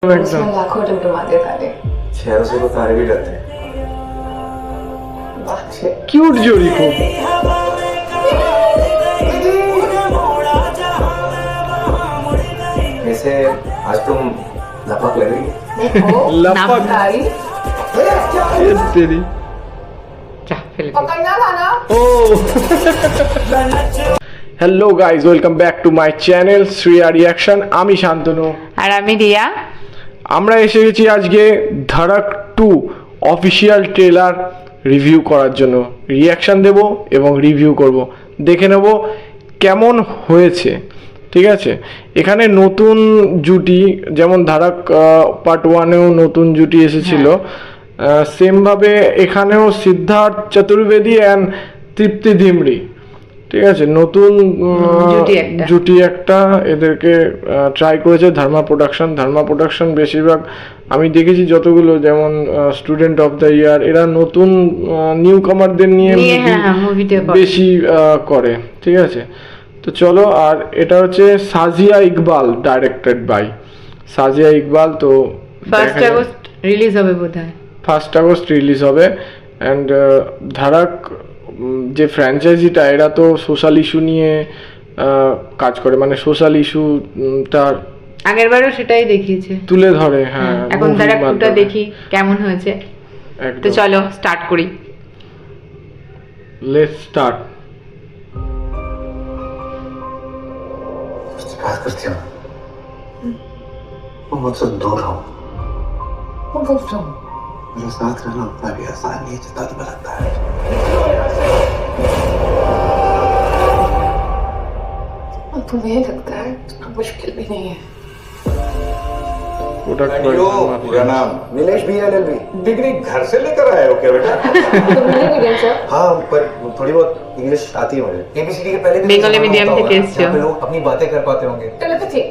उसमें लाखों टिमटिमाते तारे। शहरों से तो तारे भी डरते हैं। क्यूट जोड़ी खूब। वैसे आज तुम लपक लग रही है। देखो लपक। तारी ये तेरी पकड़ना था ना। ও hello guys, welcome back to my channel Shriya reaction. আমি শান্তনু। আর আমি রিয়া। আমরা এসে গেছি আজকে ধাড়ক 2 অফিসিয়াল ট্রেলার রিভিউ করার জন্য। রিয়াকশন দেব এবং রিভিউ করব, দেখে নেব কেমন হয়েছে। ঠিক আছে, এখানে নতুন জুটি, যেমন ধাড়ক পার্ট 1-এও নতুন জুটি এসেছিল, সেমভাবে এখানেও সিদ্ধার্থ চতুর্বেদী অ্যান্ড তৃপ্তি ধিমরি। ঠিক আছে, নতুন জুটি একটা এদেরকে ট্রাই করেছে ধর্মা প্রোডাকশন। বেশিরভাগ আমি দেখেছি যতগুলো, যেমন স্টুডেন্ট অফ দ্য ইয়ার, এরা নতুন নিউ কামারদের নিয়ে বেশি করে। ঠিক আছে, তো চলো। আর এটা হচ্ছে সাজিয়া ইকবাল, ডাইরেক্টেড বাই সাজিয়া ইকবাল। তো 1 আগস্ট রিলিজ হবে বোধহয়। 1 আগস্ট রিলিজ হবে। অ্যান্ড ধাড়ক যে ফ্র্যাঞ্চাইজিটা, এরা তো সোশ্যাল ইস্যু নিয়ে কাজ করে, মানে সোশ্যাল ইস্যু তার আগের বারও সেটাই দেখিয়েছে, তুলে ধরে। হ্যাঁ, এখন ধাড়ক 2টা দেখি কেমন হয়েছে। তো চলো স্টার্ট করি। Let's start. बात करती हूँ वो मुझसे दूर हो। वो बोल रहा हूँ मेरे साथ रहना उतना भी आसान नहीं है जितना तुम्हें लगता है। और तुम्हें लगता है इतना मुश्किल भी नहीं है। पूरा नाम नीलेश BLLB। डिग्री घर से लेकर आए हो क्या बेटा? तो मिलेंगे मीडियम सर। हाँ, पर थोड़ी बहुत इंग्लिश आती है मुझे। ABCD के पहले भी बेंगली मीडियम থেকে এসছো। यहाँ पे लोग अपनी बातें कर पाते होंगे। टेलीपैथी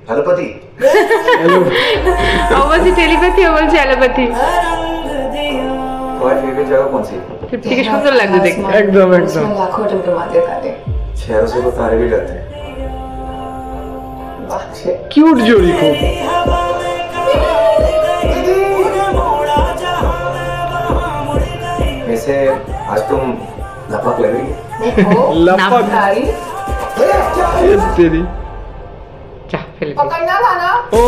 हेलोपैथी। ও বলছে টেলিপ্যাথি, ও বলছে অ্যালোপ্যাথি। तुम्हारी फेवरेट जगह कौन सी है? তৃপ্তিকে সুন্দর লাগছে দেখতে। एकदम उसमें लाखों टिमटिमाते तारे। शहरों से तो तारे भी डरते हैं। কিউট জোড়ি খুব। वैसे आज तुम लपक लग रही है। देखो लपक। तारी ये तेरी যা ফেলে দে। पकड़ना था ना। ও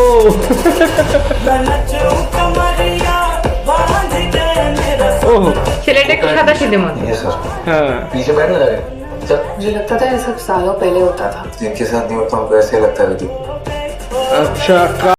ওহ ছেলেটা একটু সাদা সিধে মতো। ये सर হ্যাঁ पीछे बैठने लगे। चल मुझे लगता था ये सब सालों पहले होता था। जिनके साथ नहीं होता हमको ऐसे लगता है। আচ্ছা।